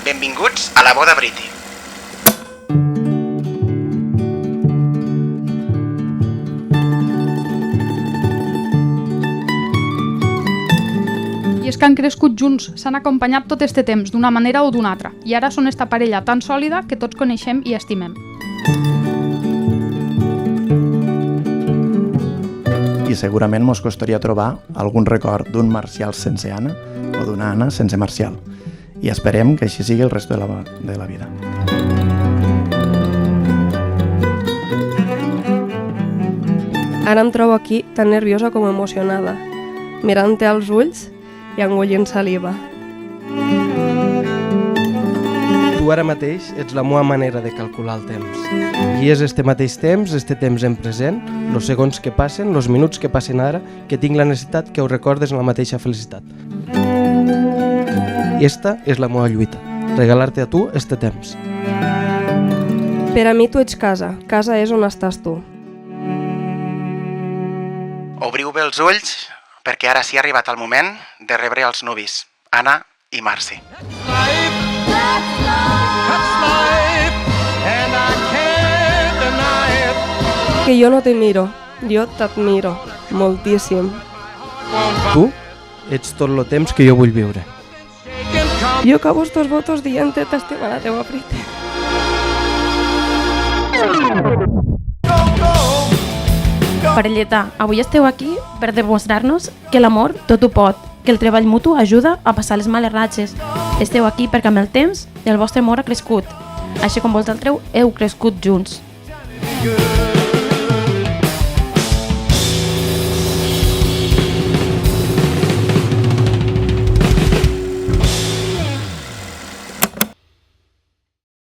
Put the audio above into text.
Benvinguts a la boda Briti. I és que han crescut junts, s'han acompanyat tot este temps, d'una manera o d'una altra, i ara són esta parella tan sòlida que tots coneixem i estimem. I segurament mos costaria trobar algun record d'un Marcial sense Anna o d'una Anna sense Marcial. I esperem que així sigui el resto de la vida. Ara em trobo aquí tan nerviosa com emocionada, mirant-te als ulls i engollint saliva. Tu ara mateix ets la meva manera de calcular el temps. I és este mateix temps, este temps en present, els segons que passen, els minuts que passen ara, que tinc la necessitat que ho recordes en la mateixa felicitat. I esta és la meva lluita, regalar-te a tu este temps. Per a mi tu ets casa, casa és on estàs tu. Obriu bé els ulls, perquè ara sí ha arribat el moment de rebre els nuvis, Anna i Marci. Que jo no te miro, jo t'admiro, moltíssim. Tu ets tot el temps que jo vull viure. Jo acabo estos votos dient-te t'estima la teva Briti. Parelleta, avui esteu aquí per demostrar-nos que l'amor tot ho pot, que el treball mutu ajuda a passar les males ratxes. Esteu aquí perquè amb el temps el vostre amor ha crescut, així com vosaltres heu crescut junts.